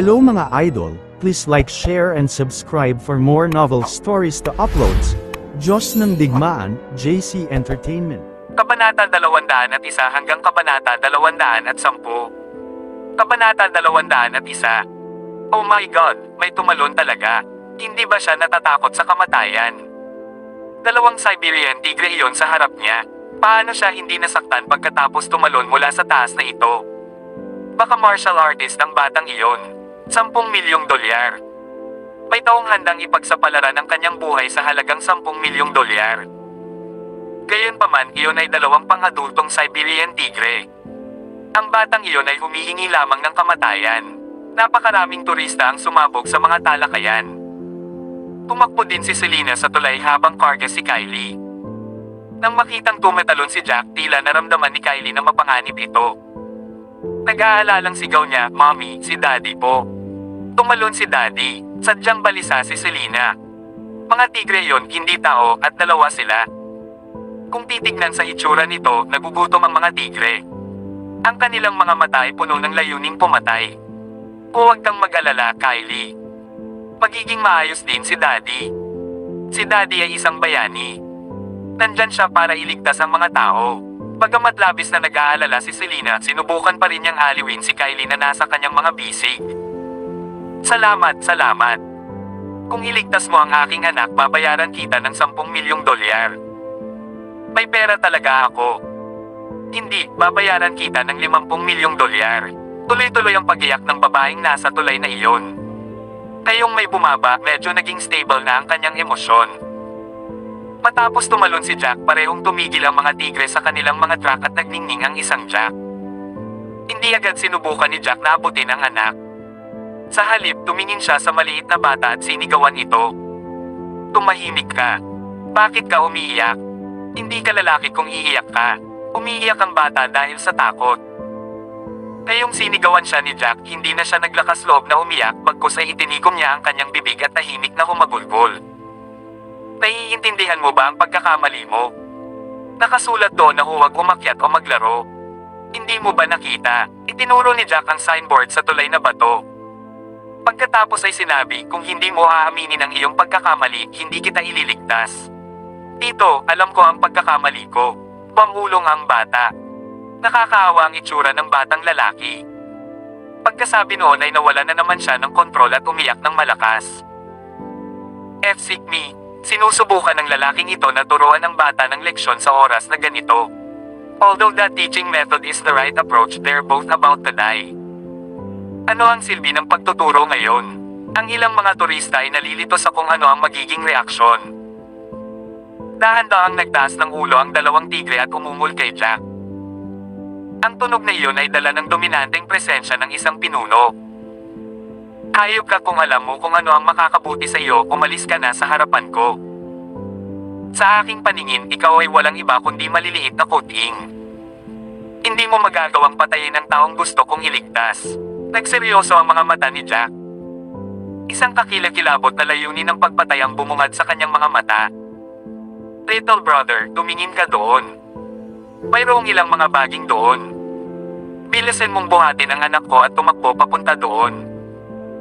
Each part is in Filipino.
Hello mga idol, please like, share and subscribe for more novel stories to uploads. Diyos ng Digmaan, JC Entertainment. Kabanata 201 hanggang Kabanata 210. Kabanata 201. Oh my God, may tumalon talaga. Hindi ba siya natatakot sa kamatayan? Dalawang Siberian tigre iyon sa harap niya. Paano siya hindi nasaktan pagkatapos tumalon mula sa taas na ito? Baka martial artist ang batang iyon. 10 milyong dolyar. May taong handang ipagsapalaran ang kanyang buhay sa halagang 10 milyong dolyar. Gayunpaman, iyon ay dalawang pang-adultong Siberian tigre. Ang batang iyon ay humihingi lamang ng kamatayan. Napakaraming turista ang sumabog sa mga talakayan. Tumakbo din si Selena sa tulay habang karga si Kylie. Nang makitang tumatalon si Jack, tila naramdaman ni Kylie na mapanganib ito. Nag-aalalang sigaw niya, "Mommy, si Daddy po." Tumalon si Daddy, sadyang balisa si Selena. Mga tigre yon, hindi tao, at dalawa sila. Kung titignan sa itsura nito, nagugutom ang mga tigre. Ang kanilang mga mata ay puno ng layuning pumatay. Huwag kang mag-alala, Kylie. Magiging maayos din si Daddy. Si Daddy ay isang bayani. Nandyan siya para iligtas ang mga tao. Bagamat labis na nag-aalala si Selena, sinubukan pa rin niyang aliwin si Kylie na nasa kanyang mga bisig. Salamat, salamat. Kung iligtas mo ang aking anak, babayaran kita ng 10 milyong dolyar. May pera talaga ako. Hindi, babayaran kita ng 50 milyong dolyar. Tuloy-tuloy ang pagiyak ng babaeng nasa tulay na iyon. Ngayong may bumaba, medyo naging stable na ang kanyang emosyon. Matapos tumalon si Jack, parehong tumigil ang mga tigre sa kanilang mga truck at nagningning ang isang Jack. Hindi agad sinubukan ni Jack na abutin ang anak. Sa halip, tumingin siya sa maliit na bata at sinigawan ito. Tumahimik ka. Bakit ka umiiyak? Hindi ka lalaki kung iiyak ka. Umiiyak ang bata dahil sa takot. Ngayong sinigawan siya ni Jack, hindi na siya naglakas loob na umiyak, bagkus ay itinikom niya ang kanyang bibig at tahimik na humagulgol. Naiintindihan mo ba ang pagkakamali mo? Nakasulat doon na huwag umakyat o maglaro. Hindi mo ba nakita? Itinuro ni Jack ang signboard sa tulay na bato. Pagkatapos ay sinabi, kung hindi mo aaminin ang iyong pagkakamali, hindi kita ililigtas. Tito, alam ko ang pagkakamali ko. Pamulong ang bata. Nakakaawa ang itsura ng batang lalaki. Pagkasabi noon ay nawala na naman siya ng kontrol at umiyak ng malakas. F-sick me. Sinusubukan ng lalaking ito na turuan ang bata ng leksyon sa oras na ganito. Although that teaching method is the right approach, they're both about to die. Ano ang silbi ng pagtuturo ngayon? Ang ilang mga turista ay nalilito sa kung ano ang magiging reaksyon. Dahan-dahang nagtaas ng ulo ang dalawang tigre at umungol kay Jack. Ang tunog na iyon ay dala ng dominanteng presensya ng isang pinuno. Hayop ka kung alam mo kung ano ang makakabuti sa iyo, umalis ka na sa harapan ko. Sa aking paningin, ikaw ay walang iba kundi maliliit na kuting. Hindi mo magagawang patayin ang taong gusto kong iligtas. Nagseryoso ang mga mata ni Jack. Isang kakilakilabot na layunin ng pagpatay ang bumungad sa kanyang mga mata. Little brother, tumingin ka doon. Mayroong ilang mga baging doon. Bilisin mong buhatin ang anak ko at tumakbo papunta doon.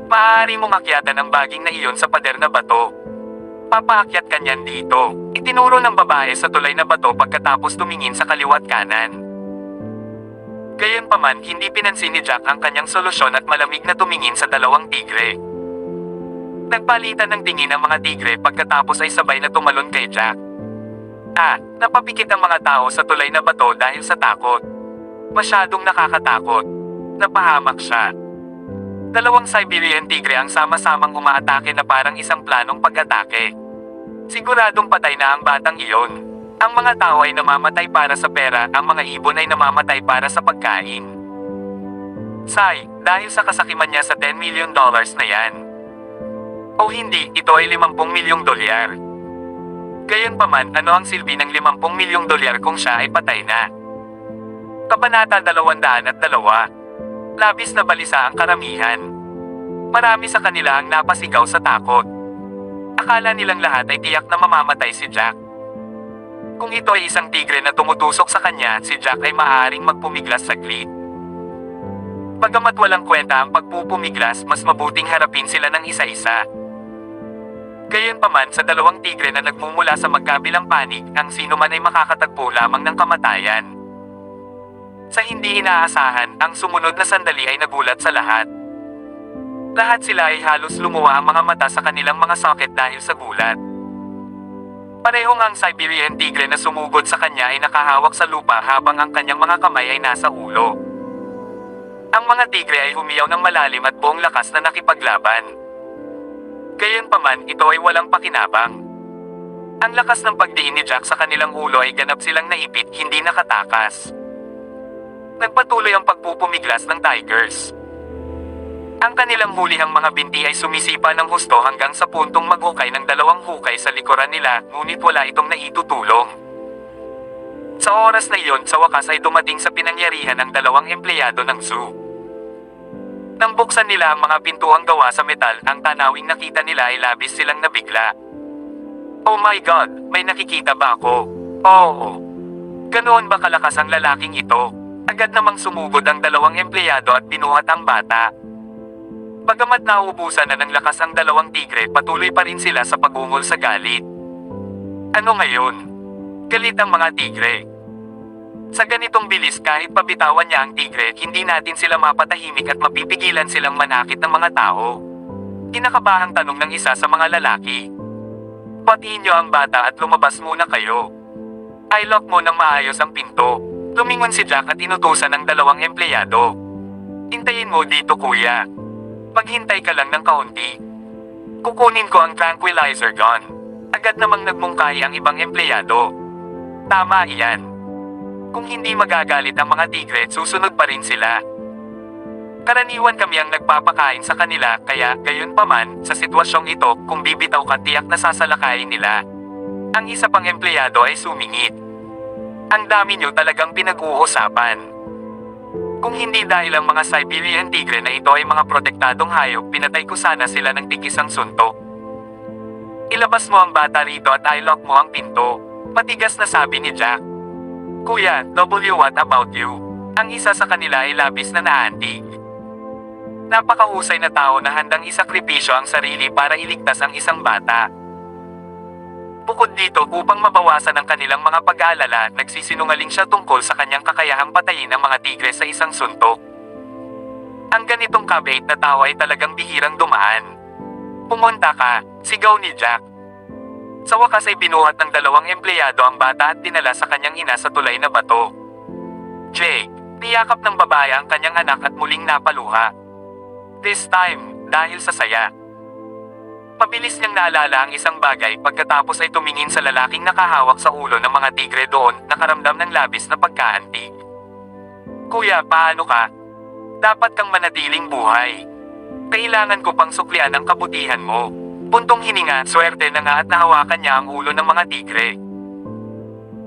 Maaari mong akyatan ang baging na iyon sa pader na bato. Papaakyat ka niyan dito. Itinuro ng babae sa tulay na bato pagkatapos tumingin sa kaliwat kanan. Gayunpaman, hindi pinansin ni Jack ang kanyang solusyon at malamig na tumingin sa dalawang tigre. Nagpalitan ng tingin ang mga tigre pagkatapos ay sabay na tumalon kay Jack. Napapikit ang mga tao sa tulay na bato dahil sa takot. Masyadong nakakatakot. Napahamak siya. Dalawang Siberian tigre ang sama-samang umaatake na parang isang planong pag-atake. Siguradong patay na ang batang iyon. Ang mga tao ay namamatay para sa pera, ang mga ibon ay namamatay para sa pagkain. Dahil sa kasakiman niya sa $10 million na yan. O hindi, ito ay 50 milyong dolyar. Gayunpaman, ano ang silbi ng 50 milyong dolyar kung siya ay patay na? Kabanata 202. Labis na balisa ang karamihan. Marami sa kanila ang napasigaw sa takot. Akala nilang lahat ay tiyak na mamamatay si Jack. Kung ito ay isang tigre na tumutusok sa kanya, si Jack ay maaaring magpumiglas saglit. Bagamat walang kwenta ang pagpupumiglas, mas mabuting harapin sila ng isa-isa. Gayunpaman sa dalawang tigre na nagmumula sa magkabilang panig, ang sino man ay makakatagpo lamang ng kamatayan. Sa hindi inaasahan, ang sumunod na sandali ay nagulat sa lahat. Lahat sila ay halos lumuwa ang mga mata sa kanilang mga socket dahil sa gulat. Parehong ang Siberian tigre na sumugod sa kanya ay nakahawak sa lupa habang ang kanyang mga kamay ay nasa ulo. Ang mga tigre ay humiyaw ng malalim at buong lakas na nakipaglaban. Gayunpaman, ito ay walang pakinabang. Ang lakas ng pagdiin ni Jack sa kanilang ulo ay ganap silang naipit, hindi nakatakas. Nagpatuloy ang pagpupumiglas ng tigers. Ang kanilang hulihang mga binti ay sumisipa ng husto hanggang sa puntong maghukay ng dalawang hukay sa likuran nila, ngunit wala itong naitutulong. Sa oras na iyon, sa wakas ay dumating sa pinangyarihan ang dalawang empleyado ng zoo. Nang buksan nila ang mga pintuang gawa sa metal, ang tanawing nakita nila ay labis silang nabigla. Oh my God, may nakikita ba ako? Oo. Ganoon ba kalakas ang lalaking ito? Agad namang sumugod ang dalawang empleyado at binuhat ang bata. Bagamat nauubusan na ng lakas ang dalawang tigre, patuloy pa rin sila sa pagungol sa galit. Ano ngayon? Galit ang mga tigre. Sa ganitong bilis, kahit pabitawan niya ang tigre, hindi natin sila mapatahimik at mapipigilan silang manakit ng mga tao. Kinakabahang tanong ng isa sa mga lalaki. Patiin niyo ang bata at lumabas muna kayo. I-lock mo ng maayos ang pinto. Lumingon si Jack at inutusan ng dalawang empleyado. Hintayin mo dito, kuya. Maghintay ka lang ng kaunti. Kukunin ko ang tranquilizer gun. Agad namang nagmungkahi ang ibang empleyado. Tama iyan. Kung hindi magagalit ang mga tigre, susunod pa rin sila. Karaniwan kami ang nagpapakain sa kanila, kaya gayunpaman, sa sitwasyong ito, kung bibitaw ka, tiyak na sasalakayin nila. Ang isa pang empleyado ay sumingit. Ang dami nyo talagang pinag-uusapan. Kung hindi dahil ang mga Siberian tigre na ito ay mga protektadong hayop, pinatay ko sana sila ng tikisang suntok. Ilabas mo ang bata rito at i-lock mo ang pinto. Matigas na sabi ni Jack. Kuya, what about you? Ang isa sa kanila ay labis na naantig. Napakahusay na tao na handang isakripisyo ang sarili para iligtas ang isang bata. Bukod dito, upang mabawasan ang kanilang mga pag-aalala, nagsisinungaling siya tungkol sa kanyang kakayahang patayin ang mga tigre sa isang suntok. Ang ganitong kabait na tao ay talagang bihirang dumaan. Pumunta ka, sigaw ni Jack. Sa wakas ay binuhat ng dalawang empleyado ang bata at dinala sa kanyang ina sa tulay na bato. Jake, niyakap ng babae ang kanyang anak at muling napaluha. This time, dahil sa saya. Mabilis niyang naalala ang isang bagay pagkatapos ay tumingin sa lalaking nakahawak sa ulo ng mga tigre doon, nakaramdam ng labis na pagkaantig. Kuya, paano ka? Dapat kang manatiling buhay. Kailangan ko pang suklian ang kabutihan mo. Puntong hininga, swerte na nga at nahawakan niya ang ulo ng mga tigre.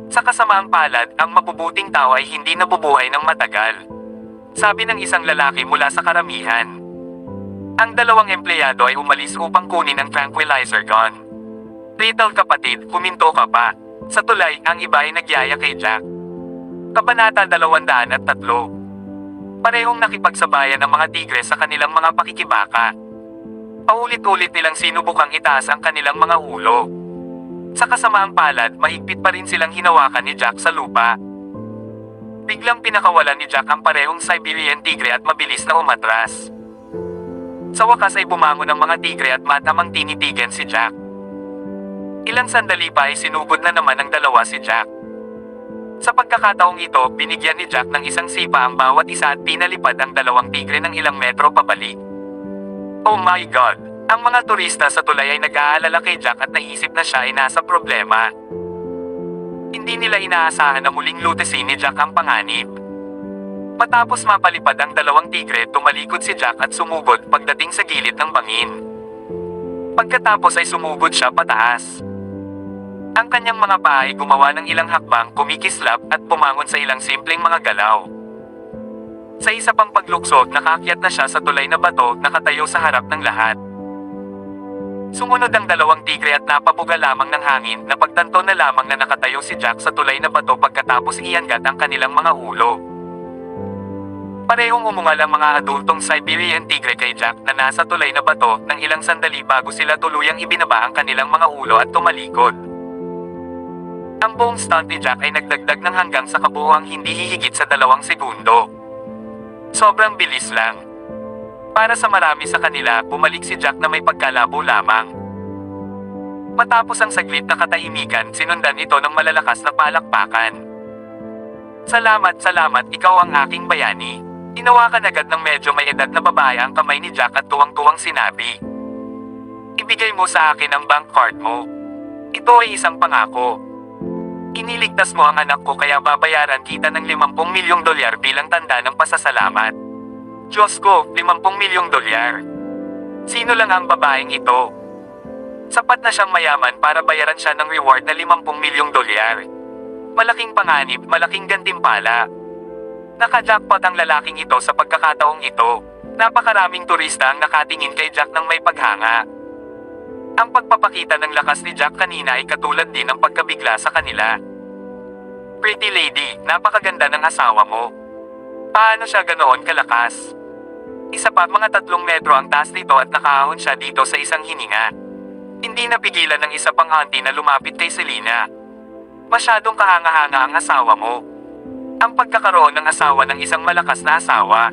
Sa kasamaang palad, ang mabubuting tao ay hindi nabubuhay ng matagal. Sabi ng isang lalaki mula sa karamihan. Ang dalawang empleyado ay umalis upang kunin ang tranquilizer gun. Little kapatid, huminto ka pa. Sa tulay, ang iba ay nagyaya kay Jack. Kabanata 203. Parehong nakipagsabayan ang mga tigre sa kanilang mga pakikibaka. Paulit-ulit nilang sinubukang itaas ang kanilang mga ulo. Sa kasamaang palad, mahigpit pa rin silang hinawakan ni Jack sa lupa. Biglang pinakawalan ni Jack ang parehong Siberian tigre at mabilis na umatras. Sa wakas ay bumangon ang mga tigre at matamang tinitigan si Jack. Ilang sandali pa ay sinugod na naman ng dalawa si Jack. Sa pagkakataong ito, binigyan ni Jack ng isang sipa ang bawat isa at pinalipad ang dalawang tigre ng ilang metro pabalik. Oh my God! Ang mga turista sa tulay ay nag-aalala kay Jack at naisip na siya ay nasa problema. Hindi nila inaasahan na muling lutesin ni Jack ang panganib. Matapos mapalipad ang dalawang tigre, tumalikod si Jack at sumugod pagdating sa gilid ng bangin. Pagkatapos ay sumugod siya pataas. Ang kanyang mga paa ay gumawa ng ilang hakbang, kumikislap at bumangon sa ilang simpleng mga galaw. Sa isa pang pagluksod, nakakyat na siya sa tulay na bato, nakatayo sa harap ng lahat. Sumunod ang dalawang tigre at napabuga lamang ng hangin, napagtanto na lamang na nakatayo si Jack sa tulay na bato pagkatapos iangat ang kanilang mga ulo. Parehong umungal ang mga adultong Siberian Tigre kay Jack na nasa tulay na bato ng ilang sandali bago sila tuluyang ibinaba ang kanilang mga ulo at tumalikod. Ang buong stunt ni Jack ay nagdagdag ng hanggang sa kabuuang hindi hihigit sa 2 segundo. Sobrang bilis lang. Para sa marami sa kanila, bumalik si Jack na may pagkalabo lamang. Matapos ang saglit na katahimikan, sinundan ito ng malalakas na palakpakan. Salamat, ikaw ang aking bayani. Inawakan agad ng medyo may edad na babae ang kamay ni Jack at tuwang-tuwang sinabi. Ibigay mo sa akin ang bank card mo. Ito ay isang pangako. Iniligtas mo ang anak ko kaya babayaran kita ng $50 milyong bilang tanda ng pasasalamat. Diyos ko, $50 milyong. Sino lang ang babaeng ito? Sapat na siyang mayaman para bayaran siya ng reward na $50 milyong. Malaking panganib, malaking gantimpala. Naka-jackpot ang lalaking ito sa pagkakataong ito. Napakaraming turista ang nakatingin kay Jack ng may paghanga. Ang pagpapakita ng lakas ni Jack kanina ay katulad din ng pagkabigla sa kanila. Pretty lady, napakaganda ng asawa mo. Paano siya ganoon kalakas? Isa pa, mga 3 metro ang taas nito at nakaahon siya dito sa isang hininga. Hindi napigilan ng isa pang auntie na lumapit kay Selena. Masyadong kahanga-hanga ang asawa mo. Ang pagkakaroon ng asawa ng isang malakas na asawa.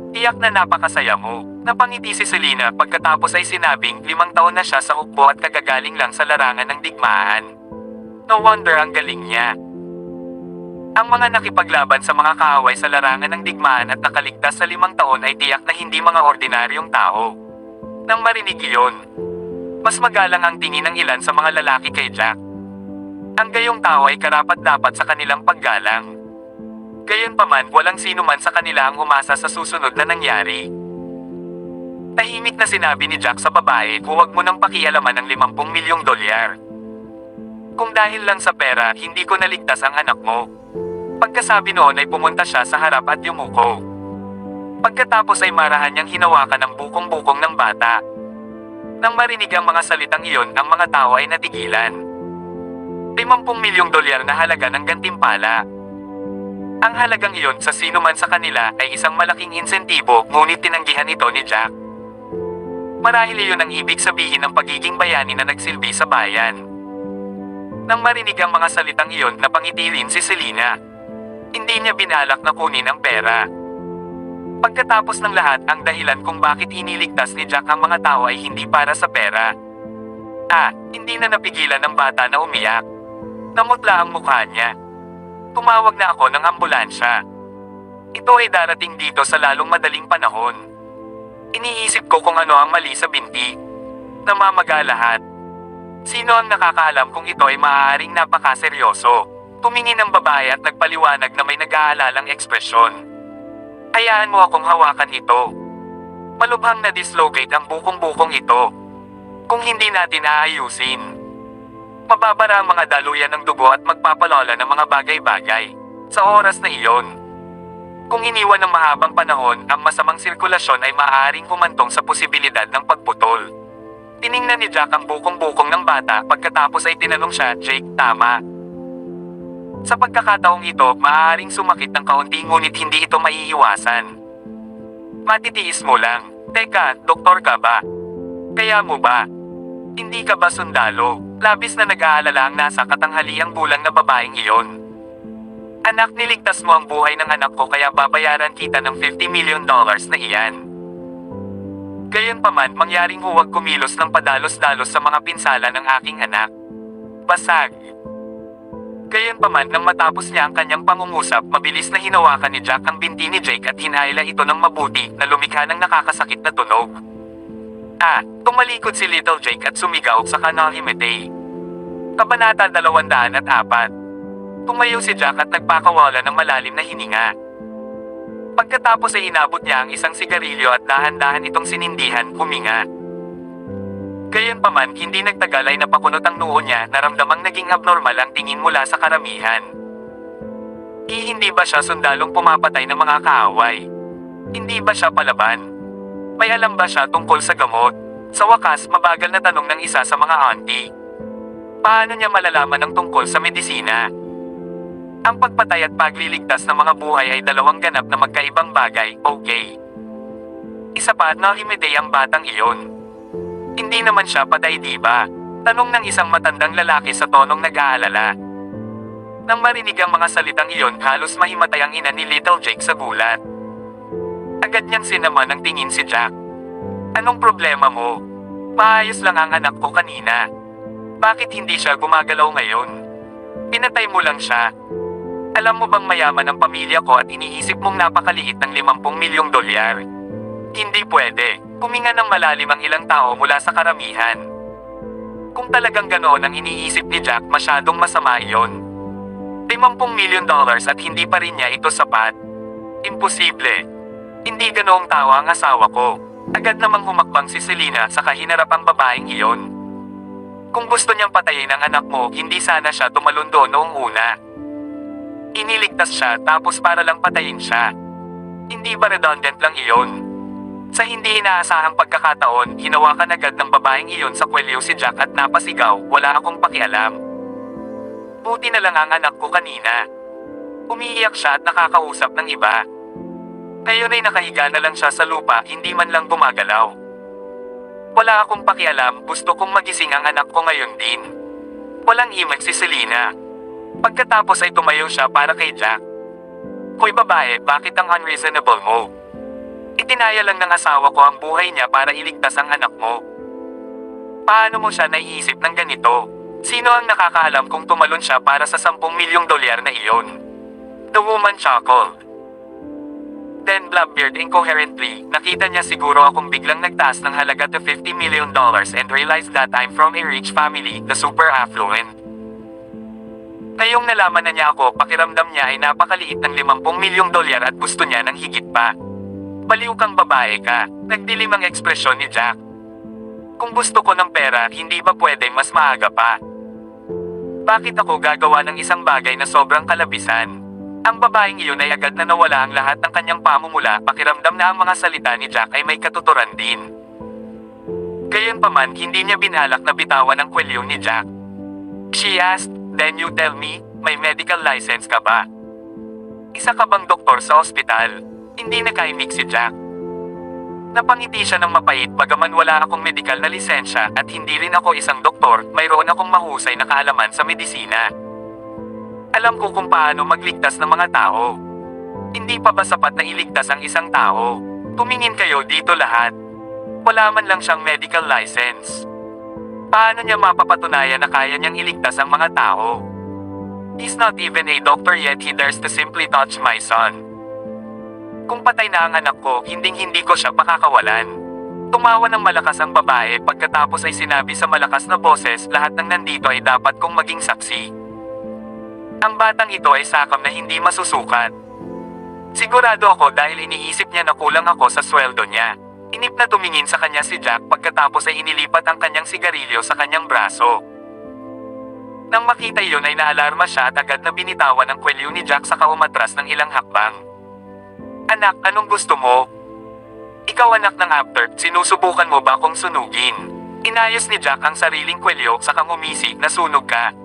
Tiyak na napakasaya mo. Napangiti si Selena pagkatapos ay sinabing 5 taon na siya sa hukbo at kagagaling lang sa larangan ng digmaan. No wonder ang galing niya. Ang mga nakipaglaban sa mga kaaway sa larangan ng digmaan at nakaligtas sa 5 taon ay tiyak na hindi mga ordinaryong tao. Nang marinig iyon, mas magalang ang tingin ng ilan sa mga lalaki kay Jack. Ang gayong tao ay karapat-dapat sa kanilang paggalang. Gayunpaman, walang sino man sa kanila ang umasa sa susunod na nangyari. Tahimik na sinabi ni Jack sa babae, huwag mo nang pakialaman ng $50 milyong. Kung dahil lang sa pera, hindi ko naligtas ang anak mo. Pagkasabi noon ay pumunta siya sa harap at yumuko. Pagkatapos ay marahan niyang hinawakan ang bukong-bukong ng bata. Nang marinig ang mga salitang iyon, ang mga tao ay natigilan. $50 milyong na halaga ng gantimpala. Ang halagang iyon sa sino man sa kanila ay isang malaking insentibo, ngunit tinanggihan ito ni Jack. Marahil iyon ang ibig sabihin ng pagiging bayani na nagsilbi sa bayan. Nang marinig ang mga salitang iyon, napangiti rin si Selena. Hindi niya binalak na kunin ang pera. Pagkatapos ng lahat, ang dahilan kung bakit iniligtas ni Jack ang mga tao ay hindi para sa pera. Hindi na napigilan ng bata na umiyak. Namutla ang mukha niya. Tumawag na ako ng ambulansya. Ito ay darating dito sa lalong madaling panahon. Iniisip ko kung ano ang mali sa binti. Namamaga lahat. Sino ang nakakaalam kung ito ay maaaring napakaseryoso? Tumingin ang babae at nagpaliwanag na may nag-aalalang ekspresyon. Hayaan mo akong hawakan ito. Malubhang na-dislocate ang bukong-bukong ito. Kung hindi natin aayusin, mababara ang mga daluyan ng dugo at magpapalola ng mga bagay-bagay. Sa oras na iyon, kung iniwan ng mahabang panahon, ang masamang sirkulasyon ay maaaring humantong sa posibilidad ng pagputol. Tiningnan ni Jack ang bukong-bukong ng bata pagkatapos ay tinanong siya, Jake, tama? Sa pagkakataong ito, maaaring sumakit ng kaunti ngunit hindi ito maiiwasan. Matitiis mo lang. Teka, doktor ka ba? Kaya mo ba? Hindi ka ba sundalo? Labis na nag-aalala ang nasa katanghaliang bulang na babaeng iyon. Anak, niligtas mo ang buhay ng anak ko kaya babayaran kita ng $50 million na iyan. Gayunpaman, mangyaring huwag kumilos ng padalos-dalos sa mga pinsala ng aking anak. Basag. Gayunpaman, nang matapos niya ang kanyang pangungusap, mabilis na hinawakan ni Jack ang binti ni Jake at hinaila ito ng mabuti na lumikha ng nakakasakit na tunog. Tumalikod si Little Jake at sumigaw sa kanahimete. Kabanata 204. Tumayo si Jack at nagpakawala ng malalim na hininga. Pagkatapos ay inabot niya ang isang sigarilyo at dahan-dahan itong sinindihan, huminga. Gayunpaman, hindi nagtagal ay napakunot ang noo niya, naramdamang naging abnormal ang tingin mula sa karamihan. Hindi ba siya sundalong pumapatay ng mga kaaway? Hindi ba siya palaban? May alam ba siya tungkol sa gamot? Sa wakas, mabagal na tanong ng isa sa mga auntie. Paano niya malalaman ang tungkol sa medisina? Ang pagpatay at pagliligtas ng mga buhay ay dalawang ganap na magkaibang bagay, okay? Isa pa, nahimatay ang batang iyon. Hindi naman siya patay, di ba? Tanong ng isang matandang lalaki sa tonong nag-aalala. Nang marinig ang mga salitang iyon, halos mahimatay ang ina ni Little Jake sa gulat. Agad niyang sinaman ng tingin si Jack. Anong problema mo? Maayos lang ang anak ko kanina. Bakit hindi siya gumagalaw ngayon? Pinatay mo lang siya. Alam mo bang mayaman ang pamilya ko at iniisip mong napakaliit ng 50 milyong dolyar? Hindi pwede. Huminga ng malalim ang ilang tao mula sa karamihan. Kung talagang ganoon ang iniisip ni Jack, masyadong masama iyon. 50 milyon dollars at hindi pa rin niya ito sapat. Imposible. Hindi ganoong tao ang asawa ko. Agad namang humakbang si Selena sa kahinarap ang babaeng iyon. Kung gusto niyang patayin ang anak mo, hindi sana siya tumalon doon noong una. Iniligtas siya tapos para lang patayin siya. Hindi ba redundant lang iyon? Sa hindi inaasahang pagkakataon, hinawakan agad ng babaeng iyon sa kwelyo si Jack at napasigaw, wala akong pakialam. Buti na lang ang anak ko kanina. Umiiyak siya at nakakausap ng iba. Ngayon ay nakahiga na lang siya sa lupa, hindi man lang gumagalaw. Wala akong pakialam, gusto kong magising ang anak ko ngayon din. Walang himig si Selena. Pagkatapos ay tumayo siya para kay Jack. Hoy babae, bakit ang unreasonable mo? Itinaya lang ng asawa ko ang buhay niya para iligtas ang anak mo. Paano mo siya naiisip ng ganito? Sino ang nakakaalam kung tumalon siya para sa 10 milyong dolyar na iyon? The woman chuckled. Then Blabbeard incoherently, nakita niya siguro akong biglang nagtaas ng halaga to $50 million and realized that I'm from a rich family, the super affluent. Ngayong nalaman na niya ako, pakiramdam niya ay napakaliit ng 50 milyong dolyar at gusto niya ng higit pa. Baliw kang babae ka, nagdilim ang ekspresyon ni Jack. Kung gusto ko ng pera, hindi ba pwedeng mas maaga pa? Bakit ako gagawa ng isang bagay na sobrang kalabisan? Ang babaeng iyon ay agad na nawala ang lahat ng kanyang pamumula, pakiramdam na ang mga salita ni Jack ay may katuturan din. Gayunpaman, hindi niya binalak na bitawan ang kwelyo ni Jack. She asked, "Then you tell me, may medical license ka ba? Isa ka bang doktor sa ospital?" Hindi nakaimik si Jack. Napangiti siya ng mapait, bagaman wala akong medical na lisensya at hindi rin ako isang doktor, mayroon akong mahusay na kaalaman sa medisina. Alam ko kung paano magligtas ng mga tao. Hindi pa ba sapat na iligtas ang isang tao? Tumingin kayo dito lahat. Wala man lang siyang medical license. Paano niya mapapatunayan na kaya niyang iligtas ang mga tao? He's not even a doctor yet he dares to simply touch my son. Kung patay na ang anak ko, hinding-hindi ko siya pakakawalan. Tumawa ng malakas ang babae, pagkatapos ay sinabi sa malakas na boses, lahat ng nandito ay dapat kong maging saksi. Ang batang ito ay sakam na hindi masusukat. Sigurado ako dahil iniisip niya na kulang ako sa sweldo niya. Inip na tumingin sa kanya si Jack, pagkatapos ay inilipat ang kanyang sigarilyo sa kanyang braso. Nang makita iyon ay naalarma siya at agad na binitawan ang kwelyo ni Jack saka umatras ng ilang hakbang. Anak, anong gusto mo? Ikaw anak ng Apter, sinusubukan mo ba akong sunugin? Inayos ni Jack ang sariling kwelyo saka umisi, nasunog ka.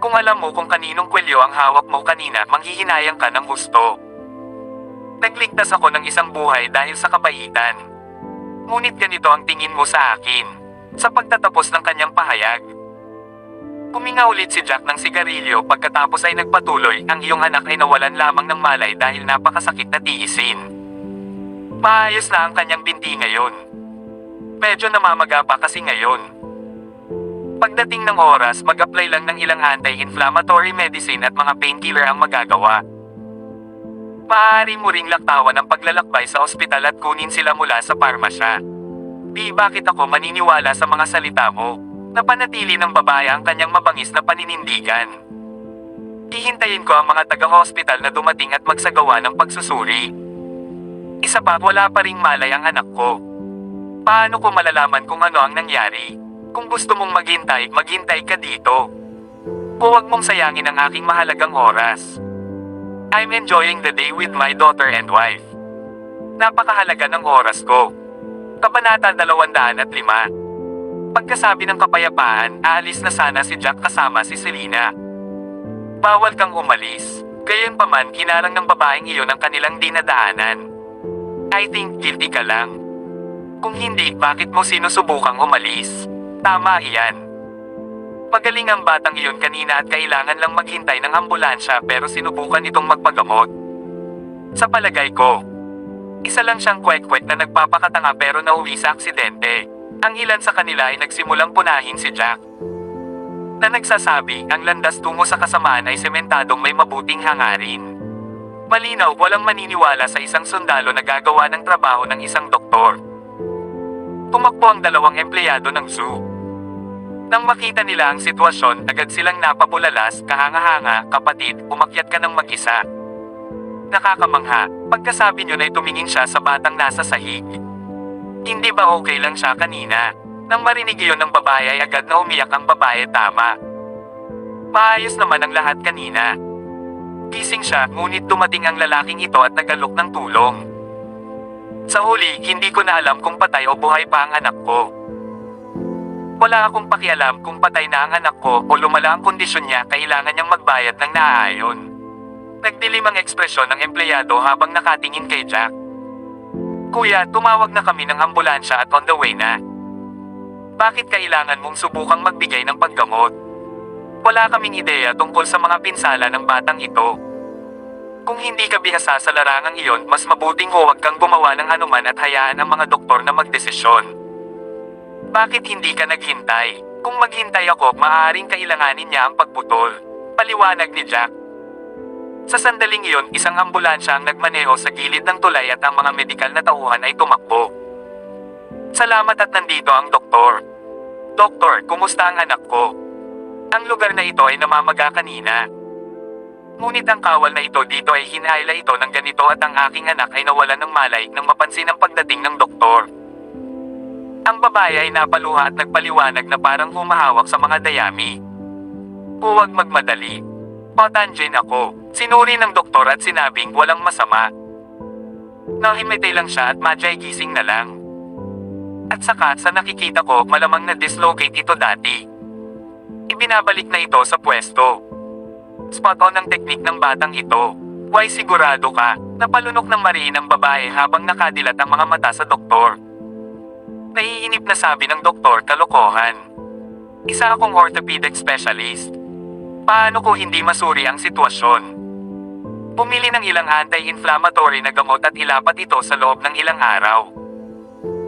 Kung alam mo kung kaninong kwelyo ang hawak mo kanina, manghihinayang ka ng husto. Nagligtas ako ng isang buhay dahil sa kabaitan. Ngunit ganito ang tingin mo sa akin. Sa pagtatapos ng kanyang pahayag. Huminga ulit si Jack ng sigarilyo, pagkatapos ay nagpatuloy, ang iyong anak ay nawalan lamang ng malay dahil napakasakit na tiisin. Maayos na ang kanyang binti ngayon. Medyo namamaga pa kasi ngayon. Pagdating ng oras, mag-apply lang ng ilang anti-inflammatory medicine at mga painkiller ang magagawa. Maaari mo ring laktawan ang paglalakbay sa ospital at kunin sila mula sa parmasya. Bakit ako maniniwala sa mga salita mo? Napanatili ng babae ang kanyang mabangis na paninindigan. Hihintayin ko ang mga taga-hospital na dumating at magsagawa ng pagsusuri. Isa pa, wala pa ring malay ang anak ko. Paano ko malalaman kung ano ang nangyari? Kung gusto mong maghintay, maghintay ka dito. Huwag mong sayangin ang aking mahalagang oras. I'm enjoying the day with my daughter and wife. Napakahalaga ng oras ko. Kabanata 205. Pagkasabi ng kapayapaan, aalis na sana si Jack kasama si Selena. Bawal kang umalis. Gayunpaman hinarang ng babaeng iyon ang kanilang dinadaanan. I think guilty ka lang. Kung hindi, bakit mo sinusubukang umalis? Tama iyan. Magaling ang batang iyon kanina at kailangan lang maghintay ng ambulansya pero sinubukan itong magpagamot. Sa palagay ko, isa lang siyang kwek-kwek na nagpapakatanga pero nauwi sa aksidente. Ang ilan sa kanila ay nagsimulang punahin si Jack. Na nagsasabi, ang landas tungo sa kasamaan ay sementadong may mabuting hangarin. Malinaw, walang maniniwala sa isang sundalo na gagawa ng trabaho ng isang doktor. Tumakbo ang dalawang empleyado ng zoo. Nang makita nila ang sitwasyon, agad silang napabulalas, kahanga-hanga, kapatid, umakyat ka ng mag-isa. Nakakamangha, pagkasabi niyo na tumingin siya sa batang nasa sahig. Hindi ba okay lang siya kanina? Nang marinig iyon ng babae ay agad na umiyak ang babae, tama. Maayos naman ang lahat kanina. Gising siya, ngunit dumating ang lalaking ito at nagalok ng tulong. Sa huli, hindi ko na alam kung patay o buhay pa ang anak ko. Wala akong pakialam kung patay na ang anak ko o lumala ang kondisyon niya, kailangan niyang magbayad ng naaayon. Nagdilim ang ekspresyon ng empleyado habang nakatingin kay Jack. Kuya, tumawag na kami ng ambulansya at on the way na. Bakit kailangan mong subukang magbigay ng paggamot? Wala kaming ideya tungkol sa mga pinsala ng batang ito. Kung hindi ka bihasa sa larangang iyon, mas mabuting huwag kang gumawa ng anuman at hayaan ang mga doktor na magdesisyon. Bakit hindi ka naghintay? Kung maghintay ako, maaaring kailanganin niya ang pagputol. Paliwanag ni Jack. Sa sandaling iyon, isang ambulansya ang nagmaneho sa gilid ng tulay at ang mga medikal na tauhan ay tumakbo. Salamat at nandito ang doktor. Doktor, kumusta ang anak ko? Ang lugar na ito ay namamaga kanina. Ngunit ang kawal na ito dito ay hinahila ito ng ganito at ang aking anak ay nawalan ng malay nang mapansin ang pagdating ng doktor. Ang babae ay napaluha at nagpaliwanag na parang humahawak sa mga dayami. Huwag magmadali. Patanjin ako. Sinuri ng doktor at sinabing walang masama. Nahimitay lang siya at madyay gising na lang. At saka sa nakikita ko, malamang na-dislocate ito dati. Ibinabalik na ito sa pwesto. Spot on ang teknik ng batang ito. Why sigurado ka? Napalunok ng mariin ang babae habang nakadilat ang mga mata sa doktor. Naiinip na sabi ng doktor, kalokohan. Isa akong orthopedic specialist. Paano ko hindi masuri ang sitwasyon? Pumili ng ilang anti-inflammatory na gamot at ilapat ito sa loob ng ilang araw.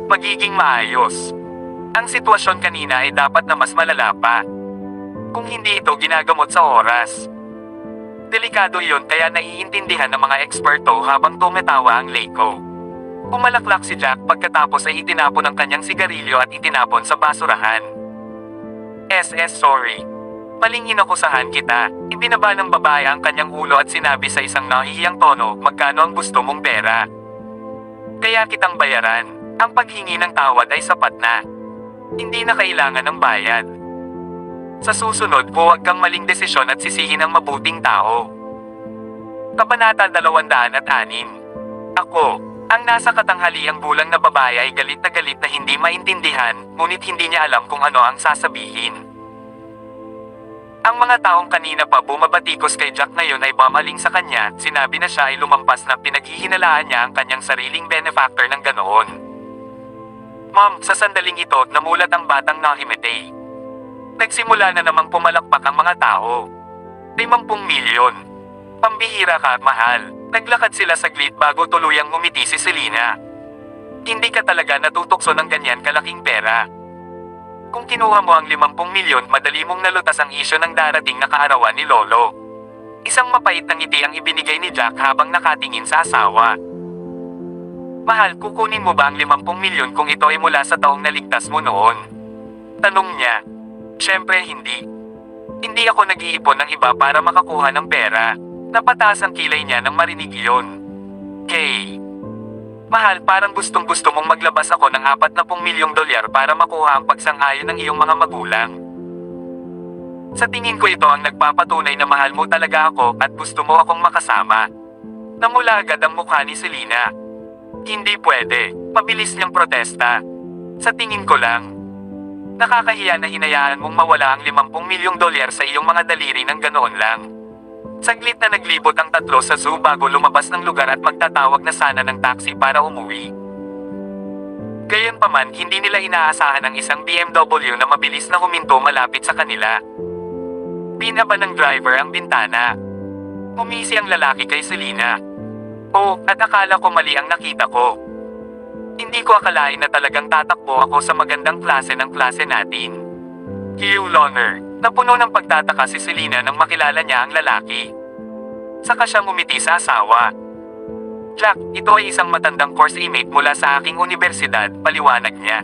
Magiging maayos. Ang sitwasyon kanina ay dapat na mas malala pa. Kung hindi ito ginagamot sa oras. Delikado iyon kaya naiintindihan ng mga eksperto habang tumatawa ang Leiko. Pumalaklak si Jack pagkatapos ay itinapon ang kanyang sigarilyo at itinapon sa basurahan. Sorry. Maling inakusahan kita. Ibinaba ng babae ang kanyang ulo at sinabi sa isang nahihiyang tono, magkano ang gusto mong pera? Kaya kitang bayaran. Ang paghingi ng tawad ay sapat na. Hindi na kailangan ng bayad. Sa susunod, huwag kang maling desisyon at sisihin ang mabuting tao. Kabanata 206. Ako, ang nasa katanghaliang bulang na babae ay galit na hindi maintindihan, ngunit hindi niya alam kung ano ang sasabihin. Ang mga taong kanina pa bumabatikos kay Jack ngayon ay bumaling sa kanya, sinabi na siya ay lumampas na pinaghihinalaan niya ang kanyang sariling benefactor ng ganoon. Ma'am, sa sandaling ito, namulat ang batang nahimatay. Nagsimula na namang pumalakpak ang mga tao. 50 milyon. Pambihira ka, mahal. Naglakad sila saglit bago tuluyang ngumiti si Selena. Hindi ka talaga natutukso ng ganyan kalaking pera. Kung kinuha mo ang 50 milyon, madali mong nalutas ang isyo ng darating na kaarawan ni Lolo. Isang mapait na ngiti ang ibinigay ni Jack habang nakatingin sa asawa. Mahal, kukunin mo ba ang 50 milyon kung ito ay mula sa taong naligtas mo noon? Tanong niya. Siyempre hindi. Hindi ako nag-iipon ng iba para makakuha ng pera. Napataas ang kilay niya nang marinig iyon. Kay. Mahal, parang gustong-gusto mong maglabas ako ng 40 milyong dolyar para makuha ang pagsang-ayon ng iyong mga magulang. Sa tingin ko ito ang nagpapatunay na mahal mo talaga ako at gusto mo akong makasama. Namula agad ang mukha ni Selena. Hindi pwede. Mabilis niyang protesta. Sa tingin ko lang. Nakakahiya na hinayaan mong mawala ang 50 milyong dolyar sa iyong mga daliri ng ganoon lang. Saglit na naglibot ang tatlo sa zoo bago lumabas ng lugar at magtatawag na sana ng taxi para umuwi. Gayunpaman, hindi nila inaasahan ang isang BMW na mabilis na huminto malapit sa kanila. Binaba ng driver ang bintana. Umisi ang lalaki kay Selena. Oh, at akala ko mali ang nakita ko. Hindi ko akalain na talagang tatakbo ako sa magandang klase ng klase natin. Hugh Loner, napuno ng pagtataka si Selena nang makilala niya ang lalaki. Saka siya ngumiti sa asawa. Jack, ito ay isang matandang course mate mula sa aking universidad, paliwanag niya.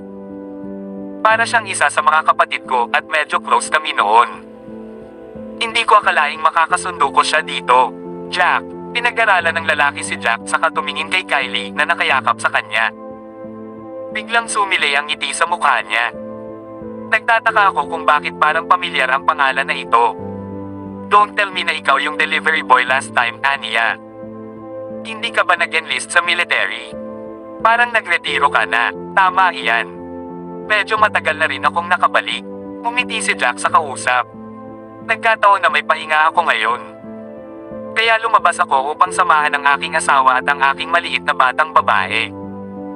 Para siyang isa sa mga kapatid ko at medyo close kami noon. Hindi ko akalaing makakasundo ko siya dito. Jack, pinag-aralan ng lalaki si Jack saka tumingin kay Kylie na nakayakap sa kanya. Biglang sumilay ang ngiti sa mukha niya. Nagtataka ako kung bakit parang pamilyar ang pangalan na ito. Don't tell me na ikaw yung delivery boy last time, Anya. Hindi ka ba nag-enlist sa military? Parang nagretiro ka na. Tama iyan. Medyo matagal na rin akong nakabalik. Umiti si Jack sa kausap. Nagkataon na may pahinga ako ngayon. Kaya lumabas ako upang samahan ang aking asawa at ang aking maliit na batang babae.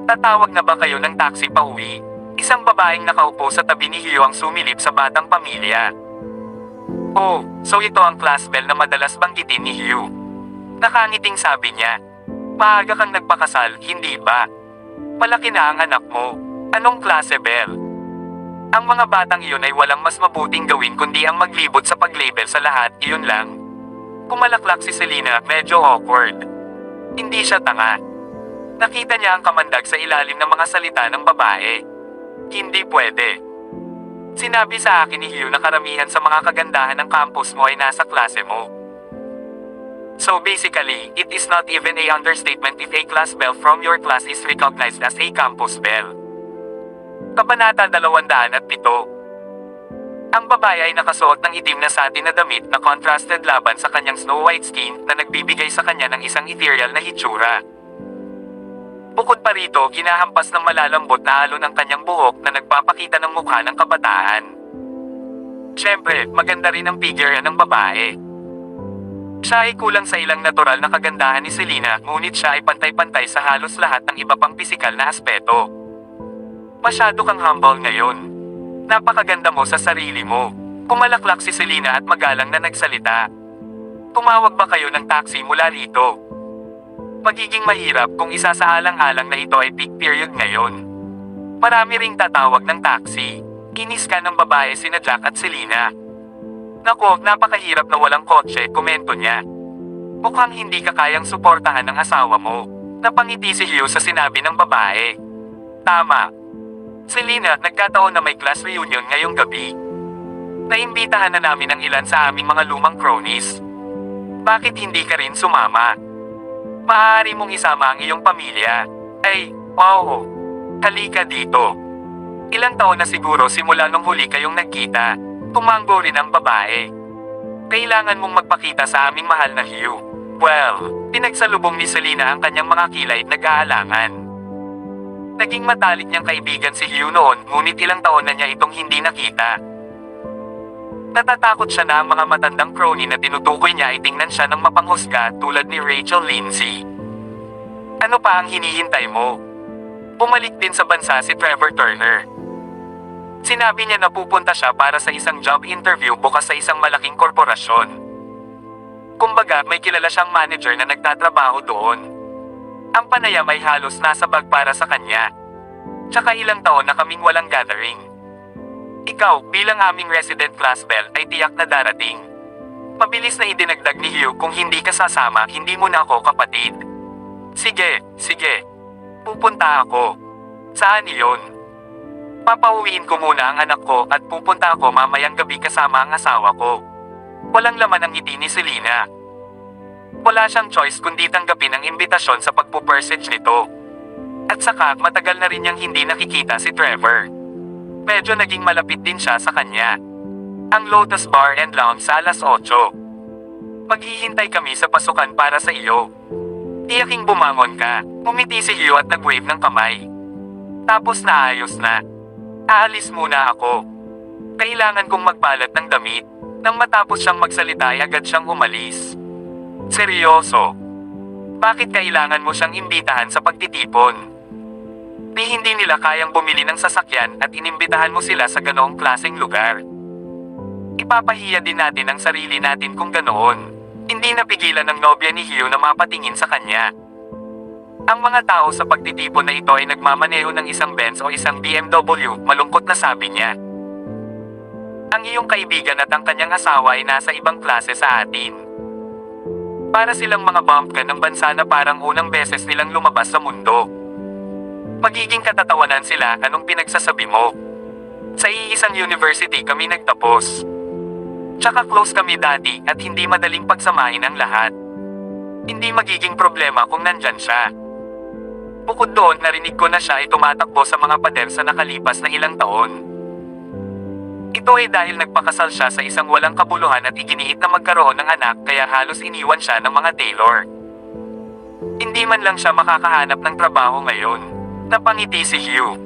Tatawag na ba kayo ng taxi pa uwi? Isang babaeng nakaupo sa tabi ni Hugh ang sumilip sa batang pamilya. Oh, so ito ang class bell na madalas banggitin ni Hugh. Nakangiting sabi niya. Maaga kang nagpakasal, hindi ba? Palaki na ang anak mo. Anong klase bell? Ang mga batang iyon ay walang mas mabuting gawin kundi ang maglibot sa paglabel sa lahat, iyon lang. Pumalaklak si Selena, medyo awkward. Hindi siya tanga. Nakita niya ang kamandag sa ilalim ng mga salita ng babae. Hindi pwede. Sinabi sa akin ni Hugh na karamihan sa mga kagandahan ng campus mo ay nasa klase mo. So basically, it is not even a understatement if a class bell from your class is recognized as a campus bell. Kabanata 207. Ang babae ay nakasuot ng itim na satin na damit na contrasted laban sa kanyang snow white skin na nagbibigay sa kanya ng isang ethereal na hitsura. Bukod pa rito, ginahampas ng malalambot na alon ang kanyang buhok na nagpapakita ng mukha ng kabataan. Siyempre, maganda rin ang figure ng babae. Siya ay kulang sa ilang natural na kagandahan ni Selena, ngunit siya ay pantay-pantay sa halos lahat ng iba pang pisikal na aspeto. Masyado kang humble ngayon. Napakaganda mo sa sarili mo. Pumalaklak si Selena at magalang na nagsalita. Tumawag ba kayo ng taxi mula rito? Magiging mahirap kung isa sa alang-alang na ito ay peak period ngayon. Marami ring tatawag ng taxi. Kinis ka ng babae sina Jack at Selena. Nako, napakahirap na walang kotse, komento niya. Mukhang hindi ka kayang suportahan ng asawa mo. Napangiti si Hugh sa sinabi ng babae. Tama. Selena, nagkataon na may class reunion ngayong gabi. Naimbitahan na namin ang ilan sa aming mga lumang cronies. Bakit hindi ka rin sumama? Maaari mong isama ang iyong pamilya. Ay, wow. Halika dito. Ilang taon na siguro simula nung huli kayong nagkita. Tumanggo rin ang babae. Kailangan mong magpakita sa aming mahal na Hugh. Well, pinagsalubong ni Selena ang kanyang mga kilay at nag-aalangan. Naging matalik niyang kaibigan si Hugh noon, ngunit ilang taon na niya itong hindi nakita. Natatakot siya na ang mga matandang crony na tinutukoy niya ay tingnan siya ng mapanghusga tulad ni Rachel Lindsay. Ano pa ang hinihintay mo? Bumalik din sa bansa si Trevor Turner. Sinabi niya na pupunta siya para sa isang job interview bukas sa isang malaking korporasyon. Kumbaga, may kilala siyang manager na nagtatrabaho doon. Ang panayam ay halos nasa bag para sa kanya. Tsaka ilang taon na kaming walang gathering. Ikaw, bilang aming resident class bell, ay tiyak na darating. Mabilis na idinagdag ni Hugh, kung hindi ka sasama, hindi mo na ako kapatid. Sige, sige. Pupunta ako. Saan iyon? Papauwiin ko muna ang anak ko at pupunta ako mamayang gabi kasama ang asawa ko. Walang laman ang ngiti ni Selena. Wala siyang choice kundi tanggapin ang imbitasyon sa pagpupersage nito. At saka, matagal na rin niyang hindi nakikita si Trevor. Medyo naging malapit din siya sa kanya. Ang Lotus Bar and Lounge sa alas 8. Maghihintay kami sa pasukan para sa iyo. Tiyaking bumangon ka. Umiti si Hugh at nag-wave ng kamay. Tapos naayos na. Aalis muna ako. Kailangan kong magpalat ng damit. Nang matapos siyang magsalita ay agad siyang umalis. Seryoso? Bakit kailangan mo siyang imbitahan sa pagtitipon? Ni hindi nila kayang bumili ng sasakyan at inimbitahan mo sila sa ganoong klaseng lugar. Ipapahiya din natin ang sarili natin kung ganoon. Hindi napigilan ng nobya ni Hugh na mapatingin sa kanya. Ang mga tao sa pagtitipon na ito ay nagmamaneho ng isang Benz o isang BMW, malungkot na sabi niya. Ang iyong kaibigan at ang kanyang asawa ay nasa ibang klase sa atin. Para silang mga bumpkin ng bansa na parang unang beses nilang lumabas sa mundo. Magiging katatawanan sila, anong pinagsasabi mo? Sa iisang university kami nagtapos. Tsaka close kami dati at hindi madaling pagsamahin ang lahat. Hindi magiging problema kung nandyan siya. Bukod doon, narinig ko na siya ay tumatakbo sa mga pader sa nakalipas na ilang taon. Ito ay dahil nagpakasal siya sa isang walang kabuluhan at iginiit na magkaroon ng anak kaya halos iniwan siya ng mga Taylor. Hindi man lang siya makakahanap ng trabaho ngayon. Napangiti si Hugh.